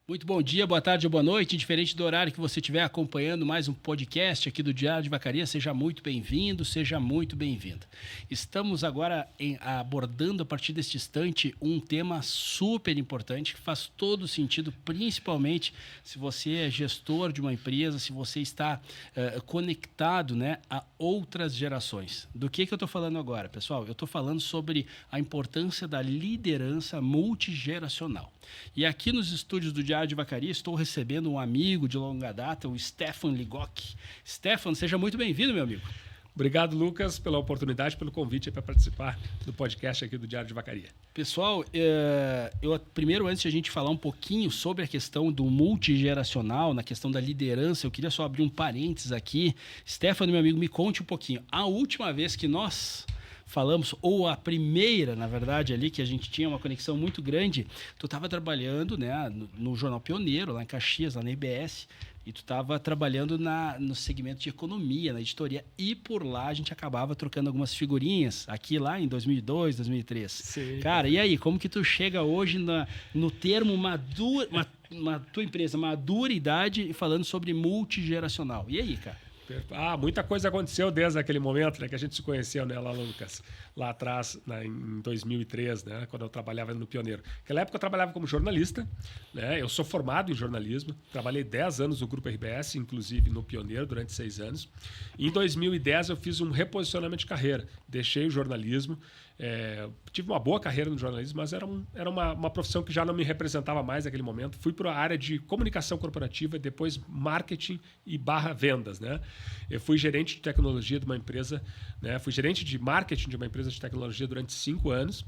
Muito bom dia, boa tarde ou boa noite, diferente do horário que você estiver acompanhando mais um podcast aqui do Diário de Vacaria, seja muito bem-vindo, seja muito bem-vinda. Estamos agora abordando a partir deste instante um tema super importante que faz todo sentido, principalmente se você é gestor de uma empresa, se você está conectado, né, a outras gerações. Do que eu estou falando agora, pessoal? Eu estou falando sobre a importância da liderança multigeracional. E aqui nos estúdios do Diário de Vacaria estou recebendo um amigo de longa data, o Stefan Ligock. Stefan, seja muito bem-vindo, meu amigo. Obrigado, Lucas, pela oportunidade, pelo convite para participar do podcast aqui do Diário de Vacaria. Pessoal, primeiro, antes de a gente falar um pouquinho sobre a questão do multigeracional, na questão da liderança, eu queria só abrir um parênteses aqui. Stefan, meu amigo, me conte um pouquinho. A última vez que nós falamos, ou a primeira, na verdade, ali, que a gente tinha uma conexão muito grande, tu estava trabalhando, né, no Jornal Pioneiro, lá em Caxias, lá na IBS, e tu estava trabalhando no segmento de economia, na editoria, e por lá a gente acabava trocando algumas figurinhas, aqui lá em 2002, 2003. Sim. Cara, e aí, como que tu chega hoje no termo tua empresa, maduridade, falando sobre multigeracional? E aí, cara? Muita coisa aconteceu desde aquele momento, né, que a gente se conheceu, né, lá, Lucas, lá atrás, em 2003, né, quando eu trabalhava no Pioneiro. Naquela época eu trabalhava como jornalista, né, eu sou formado em jornalismo, trabalhei 10 anos no Grupo RBS, inclusive no Pioneiro, durante 6 anos. E em 2010 eu fiz um reposicionamento de carreira, deixei o jornalismo, tive uma boa carreira no jornalismo, mas era uma profissão que já não me representava mais naquele momento. Fui para a área de comunicação corporativa e depois marketing e /vendas, né? Eu fui gerente de tecnologia de uma empresa, né? Fui gerente de marketing de uma empresa de tecnologia durante 5 anos.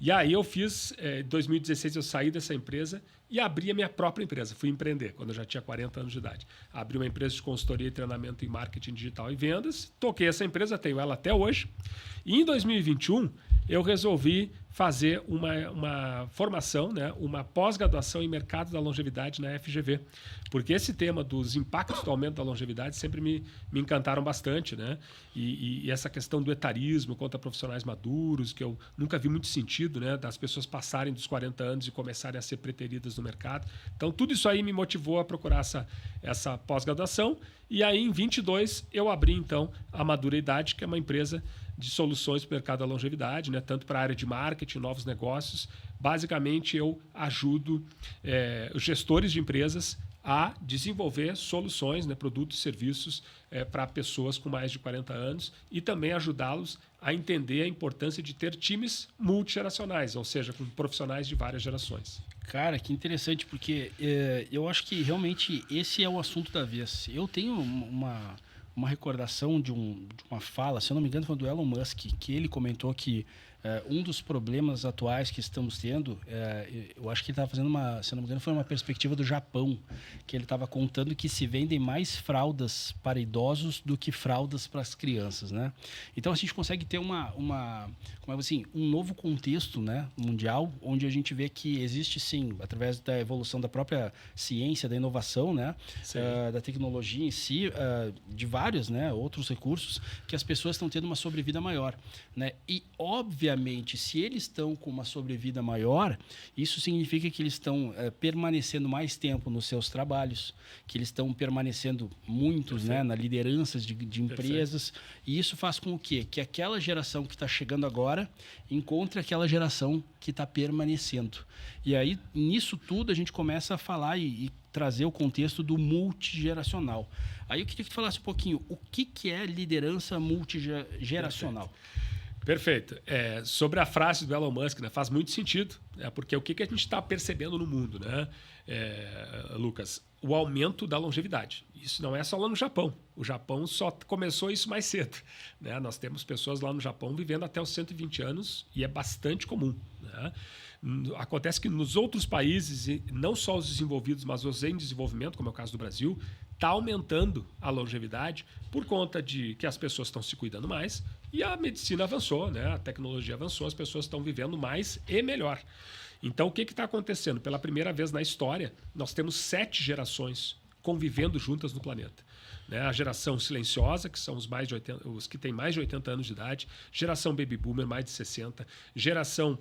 E aí eu fiz, em 2016 eu saí dessa empresa e abri a minha própria empresa. Fui empreender quando eu já tinha 40 anos de idade. Abri uma empresa de consultoria e treinamento em marketing digital e vendas. Toquei essa empresa, tenho ela até hoje. E em 2021 eu resolvi fazer uma formação, né, uma pós-graduação em mercado da longevidade na FGV. Porque esse tema dos impactos do aumento da longevidade sempre me encantaram bastante, né? E essa questão do etarismo contra profissionais maduros, que eu nunca vi muito sentido, né, das pessoas passarem dos 40 anos e começarem a ser preteridas no mercado. Então, tudo isso aí me motivou a procurar essa pós-graduação. E aí, em 22, eu abri, então, a Maduridade, que é uma empresa de soluções para o mercado da longevidade, né? Tanto para a área de marketing, novos negócios. Basicamente, eu ajudo os gestores de empresas a desenvolver soluções, né, produtos e serviços para pessoas com mais de 40 anos e também ajudá-los a entender a importância de ter times multigeracionais, ou seja, com profissionais de várias gerações. Cara, que interessante, porque eu acho que realmente esse é o assunto da vez. Eu tenho uma recordação de uma fala, se eu não me engano, foi do Elon Musk, que ele comentou que um dos problemas atuais que estamos tendo, eu acho que ele estava fazendo se eu não me engano, foi uma perspectiva do Japão, que ele estava contando que se vendem mais fraldas para idosos do que fraldas para as crianças, né? Então a gente consegue ter como é assim, um novo contexto, né, mundial, onde a gente vê que existe sim, através da evolução da própria ciência, da inovação, né, da tecnologia em si, de vários, né, outros recursos, que as pessoas estão tendo uma sobrevida maior, né? E obviamente, se eles estão com uma sobrevida maior, isso significa que eles estão permanecendo mais tempo nos seus trabalhos, que eles estão permanecendo muitos, né, na lideranças de empresas. Perfeito. E isso faz com o quê? Que aquela geração que está chegando agora encontre aquela geração que está permanecendo. E aí, nisso tudo, a gente começa a falar e trazer o contexto do multigeracional. Aí eu queria que tu falasse um pouquinho o que é liderança multigeracional. Perfeito. Sobre a frase do Elon Musk, né, faz muito sentido, né, porque o que a gente está percebendo no mundo, né, Lucas? O aumento da longevidade. Isso não é só lá no Japão. O Japão só começou isso mais cedo, né? Nós temos pessoas lá no Japão vivendo até os 120 anos e é bastante comum, né? Acontece que nos outros países, não só os desenvolvidos, mas os em desenvolvimento, como é o caso do Brasil, está aumentando a longevidade por conta de que as pessoas estão se cuidando mais e a medicina avançou, né? A tecnologia avançou, as pessoas estão vivendo mais e melhor. Então, o que está acontecendo? Pela primeira vez na história, nós temos 7 gerações convivendo juntas no planeta. né? A geração silenciosa, que são os que têm mais de 80 anos de idade, geração Baby Boomer, mais de 60, geração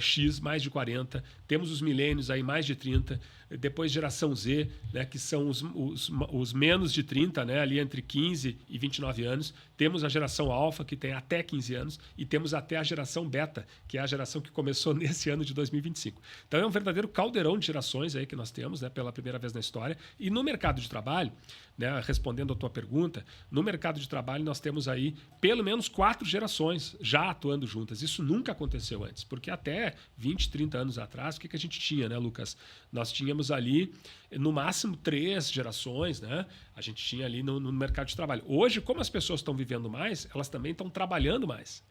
X, mais de 40, temos os milênios aí, mais de 30, depois geração Z, né, que são os menos de 30, né, ali entre 15 e 29 anos, temos a geração Alpha, que tem até 15 anos, e temos até a geração Beta, que é a geração que começou nesse ano de 2025. Então é um verdadeiro caldeirão de gerações aí que nós temos, né, pela primeira vez na história. E no mercado de trabalho, né, respondendo a tua pergunta, no mercado de trabalho nós temos aí pelo menos 4 gerações já atuando juntas. Isso nunca aconteceu antes, porque até 20, 30 anos atrás, o que a gente tinha, né, Lucas? Nós tínhamos ali, no máximo, 3 gerações, né? A gente tinha ali no mercado de trabalho. Hoje, como as pessoas estão vivendo mais, elas também estão trabalhando mais.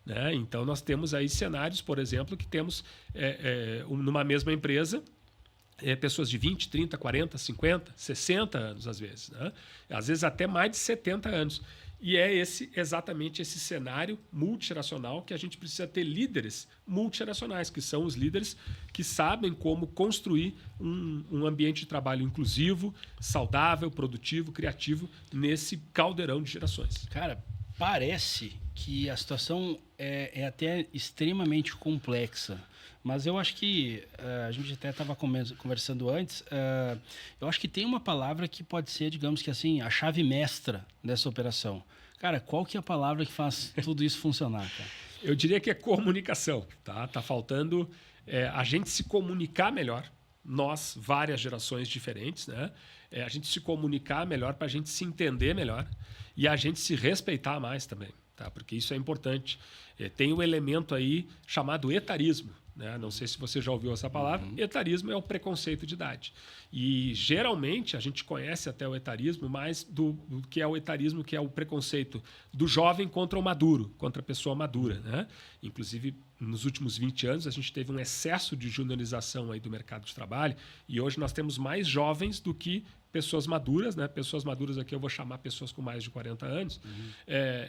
Né? Então, nós temos aí cenários, por exemplo, que temos numa mesma empresa pessoas de 20, 30, 40, 50, 60 anos, às vezes. Né? Às vezes até mais de 70 anos. E é exatamente esse cenário multigeracional que a gente precisa ter líderes multigeracionais, que são os líderes que sabem como construir um ambiente de trabalho inclusivo, saudável, produtivo, criativo, nesse caldeirão de gerações. Cara, parece que a situação é até extremamente complexa. Mas eu acho que a gente até estava conversando antes. Eu acho que tem uma palavra que pode ser, digamos que assim, a chave mestra dessa operação. Cara, qual que é a palavra que faz tudo isso funcionar, cara? Eu diria que é comunicação. Tá faltando a gente se comunicar melhor. Nós, várias gerações diferentes, né? A gente se comunicar melhor para a gente se entender melhor e a gente se respeitar mais também, tá? Porque isso é importante. Tem um elemento aí chamado etarismo. Né? Não sei se você já ouviu essa palavra. Etarismo é o preconceito de idade. E, geralmente, a gente conhece até o etarismo mais do que é o etarismo, que é o preconceito do jovem contra o maduro, contra a pessoa madura. Né? Inclusive, nos últimos 20 anos, a gente teve um excesso de juniorização aí do mercado de trabalho e hoje nós temos mais jovens do que pessoas maduras. Né? Pessoas maduras aqui eu vou chamar pessoas com mais de 40 anos.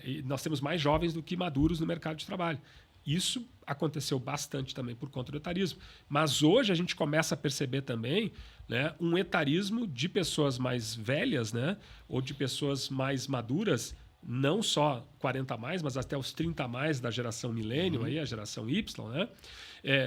E nós temos mais jovens do que maduros no mercado de trabalho. Isso aconteceu bastante também por conta do etarismo. Mas hoje a gente começa a perceber também, né, um etarismo de pessoas mais velhas, né, ou de pessoas mais maduras, não só 40 a mais, mas até os 30 a mais da geração milênio, aí, a geração Y. Né,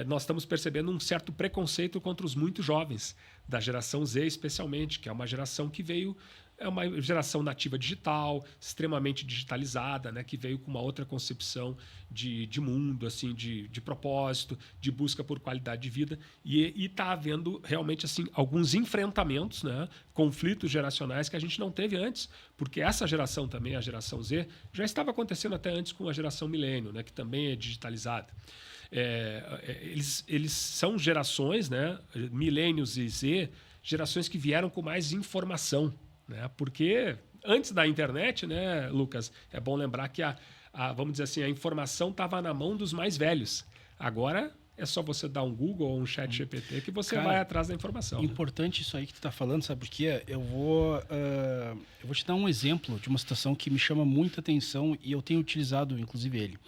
nós estamos percebendo um certo preconceito contra os muito jovens, da geração Z especialmente, que é uma geração que veio... É uma geração nativa digital, extremamente digitalizada, né, que veio com uma outra concepção de mundo, assim, de propósito, de busca por qualidade de vida. E está havendo realmente assim, alguns enfrentamentos, né, conflitos geracionais que a gente não teve antes, porque essa geração também, a geração Z, já estava acontecendo até antes com a geração milênio, né, que também é digitalizada. Eles são gerações, né, milênios e Z, gerações que vieram com mais informação. Né? Porque antes da internet, né, Lucas, é bom lembrar que vamos dizer assim, a informação estava na mão dos mais velhos. Agora é só você dar um Google ou um chat GPT que você vai atrás da informação. Importante, né? Isso aí que tu está falando, sabe por quê? Eu vou te dar um exemplo de uma situação que me chama muita atenção e eu tenho utilizado, inclusive, ele.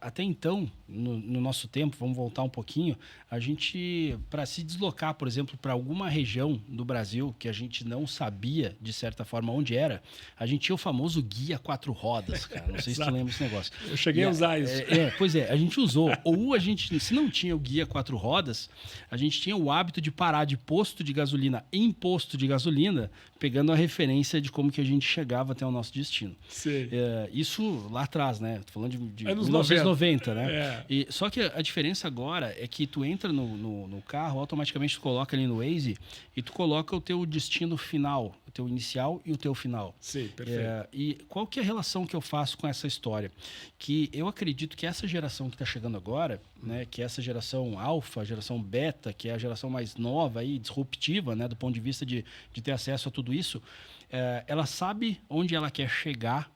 Até então, no nosso tempo, vamos voltar um pouquinho, a gente, para se deslocar, por exemplo, para alguma região do Brasil que a gente não sabia, de certa forma, onde era, a gente tinha o famoso guia 4 rodas, cara. Não sei se tu lembra desse negócio. Eu cheguei a usar isso. Pois é, a gente usou. Ou a gente, se não tinha o guia 4 rodas, a gente tinha o hábito de parar de posto de gasolina em posto de gasolina, pegando a referência de como que a gente chegava até o nosso destino. Sim. Isso lá atrás, né? Tô falando de anos 1990, né? Só que a diferença agora é que tu entra no carro, automaticamente tu coloca ali no Waze e tu coloca o teu destino final, o teu inicial e o teu final. Sim, perfeito. E qual que é a relação que eu faço com essa história? Que eu acredito que essa geração que está chegando agora, né, que é essa geração alfa, geração beta, que é a geração mais nova e disruptiva, né, do ponto de vista de ter acesso a tudo isso, ela sabe onde ela quer chegar,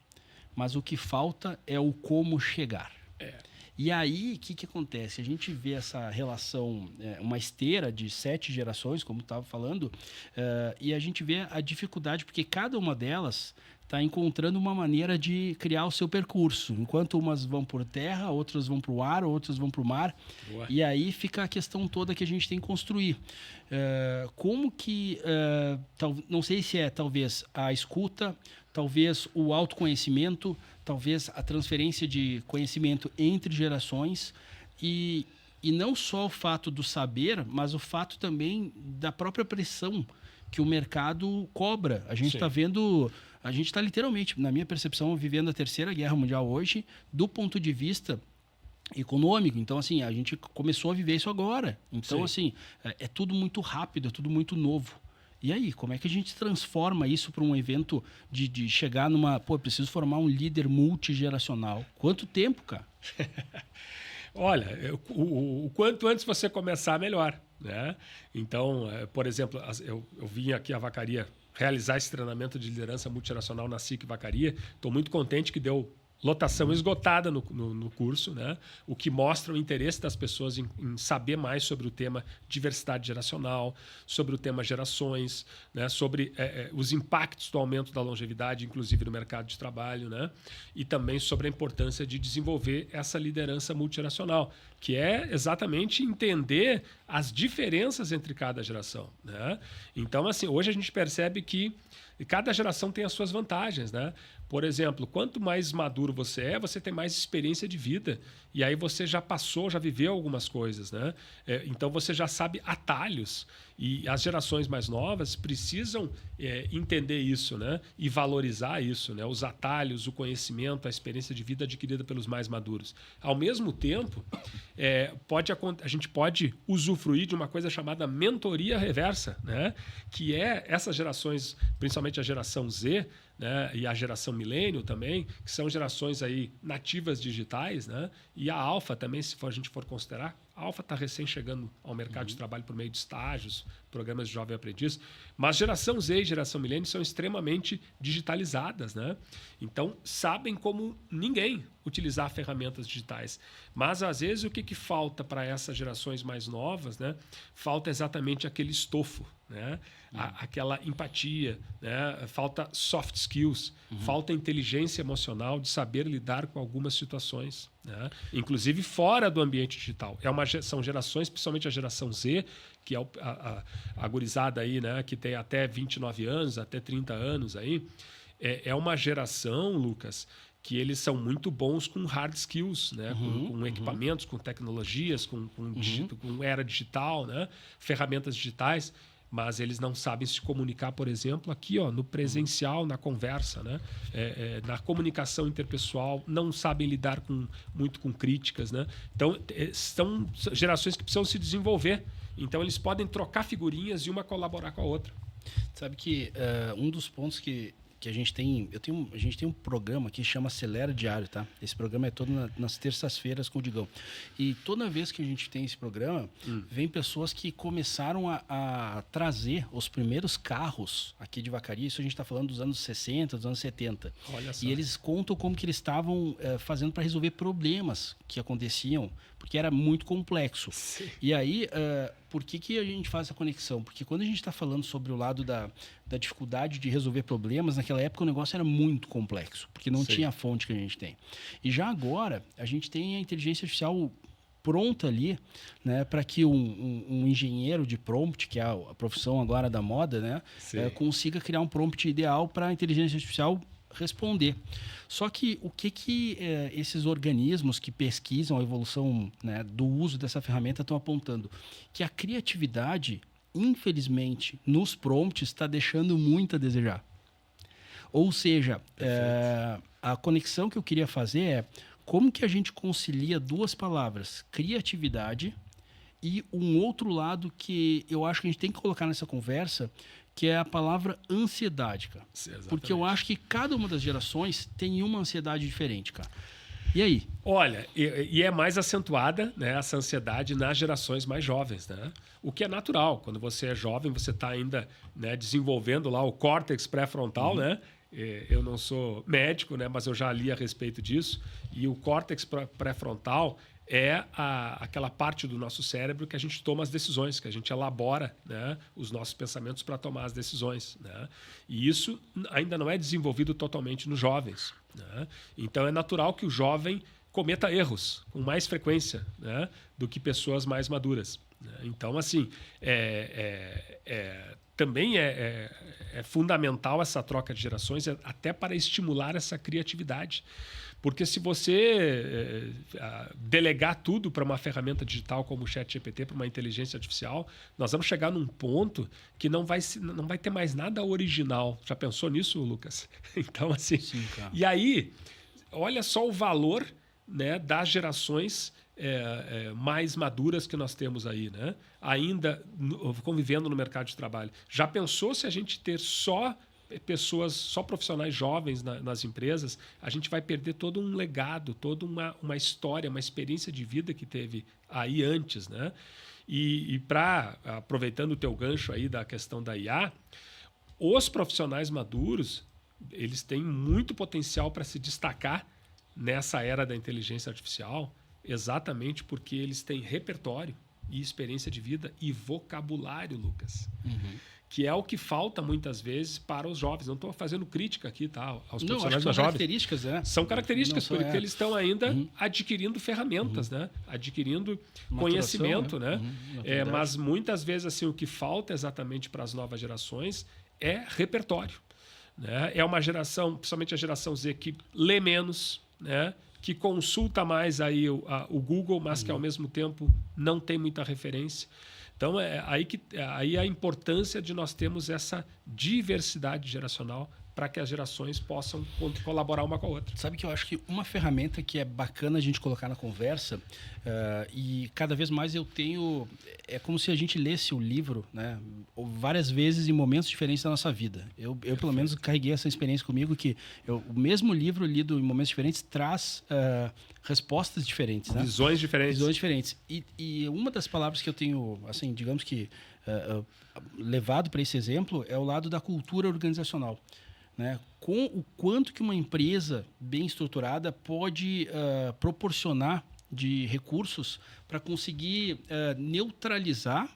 mas o que falta é o como chegar. E aí, o que acontece? A gente vê essa relação, uma esteira de 7 gerações, como estava falando, e a gente vê a dificuldade, porque cada uma delas está encontrando uma maneira de criar o seu percurso. Enquanto umas vão por terra, outras vão para o ar, outras vão para o mar. Boa. E aí fica a questão toda que a gente tem que construir. Como que, não sei se é talvez a escuta, talvez o autoconhecimento, talvez a transferência de conhecimento entre gerações e não só o fato do saber, mas o fato também da própria pressão que o mercado cobra. A gente está vendo, a gente está literalmente, na minha percepção, vivendo a Terceira Guerra Mundial hoje, do ponto de vista econômico. Então, assim, a gente começou a viver isso agora. Então, assim, é tudo muito rápido, é tudo muito novo. E aí, como é que a gente transforma isso para um evento de chegar numa... Pô, preciso formar um líder multigeracional. Quanto tempo, cara? Olha, o quanto antes você começar, melhor, né? Então, por exemplo, eu vim aqui à Vacaria realizar esse treinamento de liderança multigeracional na SIC Vacaria. Estou muito contente que deu lotação esgotada no curso, né? O que mostra o interesse das pessoas em saber mais sobre o tema diversidade geracional, sobre o tema gerações, né? Sobre os impactos do aumento da longevidade, inclusive no mercado de trabalho, né? E também sobre a importância de desenvolver essa liderança multigeracional, que é exatamente entender as diferenças entre cada geração, né? Então, assim, hoje a gente percebe que cada geração tem as suas vantagens, né? Por exemplo, quanto mais maduro você tem mais experiência de vida. E aí você já passou, já viveu algumas coisas, né? Então você já sabe atalhos. E as gerações mais novas precisam entender isso, né? E valorizar isso, né? Os atalhos, o conhecimento, a experiência de vida adquirida pelos mais maduros. Ao mesmo tempo, a gente pode usufruir de uma coisa chamada mentoria reversa, né? Que é essas gerações, principalmente a geração Z, né, e a geração milênio também, que são gerações aí nativas digitais, né, e a alfa também, se a gente for considerar, a alfa está recém chegando ao mercado de trabalho por meio de estágios, programas de jovem aprendiz, mas geração Z e geração milênio são extremamente digitalizadas, né? Então sabem como ninguém utilizar ferramentas digitais, mas às vezes o que falta para essas gerações mais novas, né? Falta exatamente aquele estofo, né? Aquela empatia, né? Falta soft skills, falta inteligência emocional de saber lidar com algumas situações, né? Inclusive fora do ambiente digital. São gerações, principalmente a geração Z, que é a gurizada aí, né? Que tem até 29 anos, até 30 anos aí. É uma geração, Lucas, que eles são muito bons com hard skills, né? Com equipamentos, com tecnologias, com era digital, né? Ferramentas digitais. Mas eles não sabem se comunicar, por exemplo, aqui no presencial, na conversa, né? Na comunicação interpessoal, não sabem lidar muito com críticas, né? Então, são gerações que precisam se desenvolver. Então, eles podem trocar figurinhas e uma colaborar com a outra. Sabe que um dos pontos que a gente tem... A gente tem um programa que chama Acelera Diário, tá? Esse programa é todo nas terças-feiras com o Digão. E toda vez que a gente tem esse programa, vem pessoas que começaram a trazer os primeiros carros aqui de Vacaria. Isso a gente está falando dos anos 60, dos anos 70. Olha só. E eles contam como que eles estavam fazendo para resolver problemas que aconteciam, porque era muito complexo. Sim. E aí, por que a gente faz essa conexão? Porque quando a gente está falando sobre o lado da dificuldade de resolver problemas, naquela época o negócio era muito complexo, porque não tinha a fonte que a gente tem. E já agora, a gente tem a inteligência artificial pronta ali, né, para que um engenheiro de prompt, que é a profissão agora da moda, né, consiga criar um prompt ideal para a inteligência artificial responder. Só que o que esses organismos que pesquisam a evolução, né, do uso dessa ferramenta estão apontando? Que a criatividade, infelizmente, nos prompts está deixando muito a desejar. Ou seja, a conexão que eu queria fazer é como que a gente concilia duas palavras, criatividade e um outro lado que eu acho que a gente tem que colocar nessa conversa, que é a palavra ansiedade, cara. Exatamente. Porque eu acho que cada uma das gerações tem uma ansiedade diferente, cara. E aí? Olha, e é mais acentuada, né, essa ansiedade nas gerações mais jovens, né? O que é natural. Quando você é jovem, você está ainda, né, desenvolvendo lá o córtex pré-frontal, né? Eu não sou médico, né, mas eu já li a respeito disso. E o córtex pré-frontal é aquela parte do nosso cérebro que a gente toma as decisões, que a gente elabora, né, os nossos pensamentos para tomar as decisões, né? E isso ainda não é desenvolvido totalmente nos jovens, né? Então, é natural que o jovem cometa erros com mais frequência, né, do que pessoas mais maduras, né? Então, assim, também é fundamental essa troca de gerações até para estimular essa criatividade. Porque se você delegar tudo para uma ferramenta digital como o ChatGPT, para uma inteligência artificial, nós vamos chegar num ponto que não vai ter mais nada original. Já pensou nisso, Lucas? Então, assim... Sim, cara. E aí, olha só o valor, né, das gerações mais maduras que nós temos aí, né? Ainda convivendo no mercado de trabalho. Já pensou se a gente ter só profissionais jovens nas empresas? A gente vai perder todo um legado, toda uma história, uma experiência de vida que teve aí antes, né? E aproveitando o teu gancho aí da questão da IA, os profissionais maduros, eles têm muito potencial para se destacar nessa era da inteligência artificial, exatamente porque eles têm repertório e experiência de vida e vocabulário, Lucas. Uhum. Que é o que falta muitas vezes para os jovens. Não estou fazendo crítica aqui, tá, aos profissionais são jovens. Características, né? São características, porque eles estão ainda adquirindo ferramentas, né? Adquirindo conhecimento, né? Mas muitas vezes assim, o que falta exatamente para as novas gerações é repertório, né? É uma geração, principalmente a geração Z, que lê menos, né? Que consulta mais aí o Google, mas que ao mesmo tempo não tem muita referência. Então, aí a importância de nós termos essa diversidade geracional para que as gerações possam colaborar uma com a outra. Sabe que eu acho que uma ferramenta que é bacana a gente colocar na conversa, e cada vez mais eu tenho... É como se a gente lesse o livro, né, várias vezes em momentos diferentes da nossa vida. Eu pelo menos, carreguei essa experiência comigo, que o mesmo livro lido em momentos diferentes traz respostas diferentes. Né? Visões diferentes. Visões diferentes. E uma das palavras que eu tenho, assim, digamos que, levado para esse exemplo é o lado da cultura organizacional. Né? Com o quanto que uma empresa bem estruturada pode proporcionar de recursos para conseguir neutralizar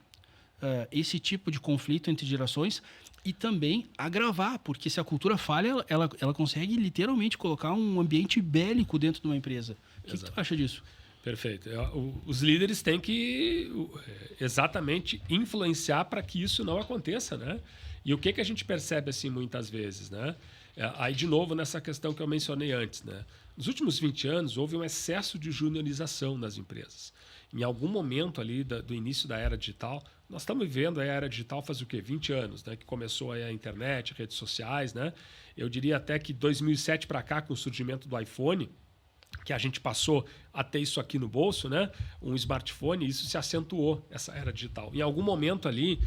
esse tipo de conflito entre gerações e também agravar, porque se a cultura falha, ela consegue literalmente colocar um ambiente bélico dentro de uma empresa. O que tu acha disso? Perfeito. Os líderes têm que exatamente influenciar para que isso não aconteça, né? E o que a gente percebe assim muitas vezes, né? Aí, de novo, nessa questão que eu mencionei antes, né? Nos últimos 20 anos, houve um excesso de juniorização nas empresas. Em algum momento ali do início da era digital, nós estamos vivendo a era digital faz o quê? 20 anos, né? Que começou aí a internet, redes sociais, né? Eu diria até que 2007 para cá, com o surgimento do iPhone, que a gente passou a ter isso aqui no bolso, né? Um smartphone, isso se acentuou, essa era digital. Em algum momento ali,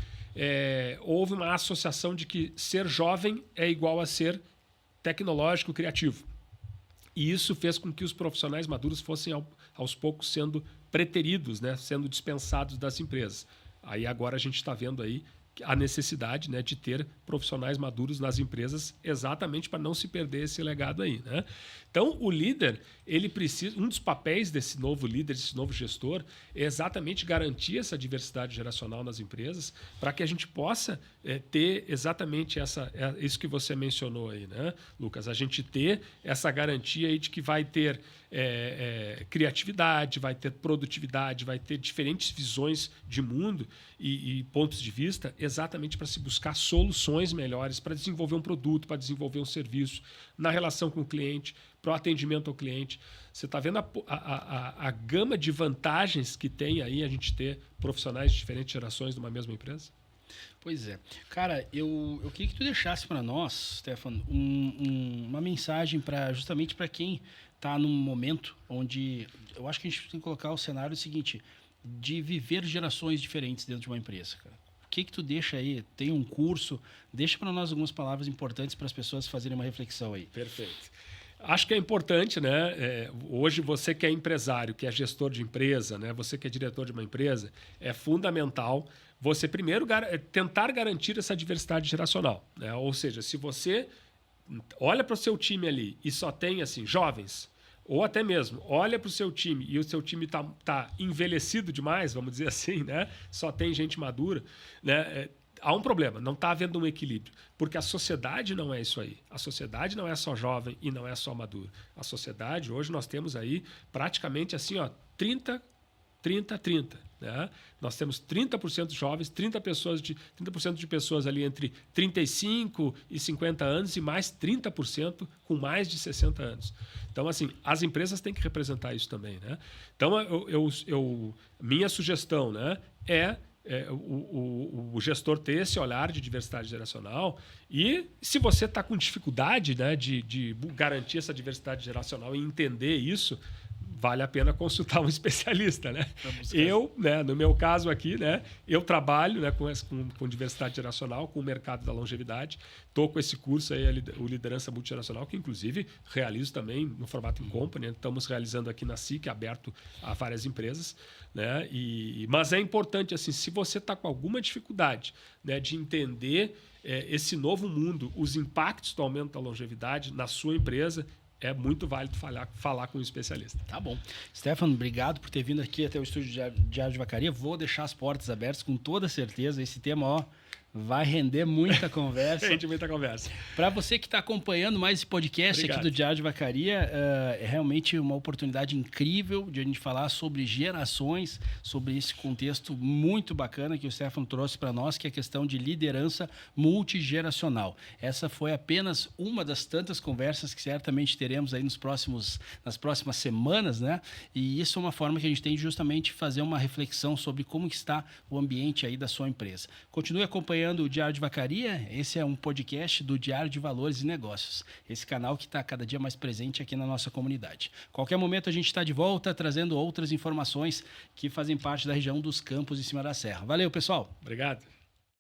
houve uma associação de que ser jovem é igual a ser tecnológico, criativo. E isso fez com que os profissionais maduros fossem, aos poucos, sendo preteridos, né? Sendo dispensados das empresas. Aí agora a gente está vendo aí a necessidade, né, de ter profissionais maduros nas empresas exatamente para não se perder esse legado aí, né? Então, o líder, ele precisa... Um dos papéis desse novo líder, desse novo gestor, é exatamente garantir essa diversidade geracional nas empresas para que a gente possa ter exatamente isso que você mencionou aí, né, Lucas? A gente ter essa garantia aí de que vai ter criatividade, vai ter produtividade, vai ter diferentes visões de mundo e pontos de vista exatamente para se buscar soluções melhores, para desenvolver um produto, para desenvolver um serviço, na relação com o cliente, para o atendimento ao cliente. Você está vendo a gama de vantagens que tem aí a gente ter profissionais de diferentes gerações numa mesma empresa? Pois é. Cara, eu queria que tu deixasse para nós, Stefan, uma mensagem justamente para quem está num momento onde eu acho que a gente tem que colocar o cenário seguinte, de viver gerações diferentes dentro de uma empresa, cara. O que tu deixa aí? Tem um curso? Deixa para nós algumas palavras importantes para as pessoas fazerem uma reflexão aí. Perfeito. Acho que é importante, né? Hoje você que é empresário, que é gestor de empresa, né? Você que é diretor de uma empresa, é fundamental você primeiro tentar garantir essa diversidade geracional, né? Ou seja, se você olha para o seu time ali e só tem assim jovens, ou até mesmo olha para o seu time e o seu time tá envelhecido demais, vamos dizer assim, né? Só tem gente madura, né? Há um problema, não está havendo um equilíbrio, porque a sociedade não é isso aí. A sociedade não é só jovem e não é só madura. A sociedade, hoje nós temos aí praticamente assim, ó, 30, 30, 30. Né? Nós temos 30% jovens, 30% de pessoas ali entre 35 e 50 anos e mais 30% com mais de 60 anos. Então, assim, as empresas têm que representar isso também. Né? Então, minha sugestão, né, o gestor ter esse olhar de diversidade geracional e, se você está com dificuldade, né, de garantir essa diversidade geracional e entender isso, vale a pena consultar um especialista. Né? Eu, né, no meu caso aqui, né, eu trabalho, né, com diversidade geracional, com o mercado da longevidade. Estou com esse curso aí, o Liderança Multigeracional, que inclusive realizo também no formato in company. Né? Estamos realizando aqui na SIC, aberto a várias empresas. Né? Mas é importante, assim, se você está com alguma dificuldade, né, de entender esse novo mundo, os impactos do aumento da longevidade na sua empresa, é muito válido falar com um especialista. Tá bom. Stefano, obrigado por ter vindo aqui até o estúdio Diário de Vacaria. Vou deixar as portas abertas com toda certeza. Esse tema, ó, vai render muita conversa. Rende muita conversa. Para você que está acompanhando mais esse podcast aqui do Diário de Vacaria, é realmente uma oportunidade incrível de a gente falar sobre gerações, sobre esse contexto muito bacana que o Stefano trouxe para nós, que é a questão de liderança multigeracional. Essa foi apenas uma das tantas conversas que certamente teremos aí nas próximas semanas, né? E isso é uma forma que a gente tem de justamente fazer uma reflexão sobre como está o ambiente aí da sua empresa. Continue acompanhando o Diário de Vacaria. Esse é um podcast do Diário de Valores e Negócios. Esse canal que está cada dia mais presente aqui na nossa comunidade. Qualquer momento a gente está de volta trazendo outras informações que fazem parte da região dos Campos em cima da Serra. Valeu, pessoal. Obrigado.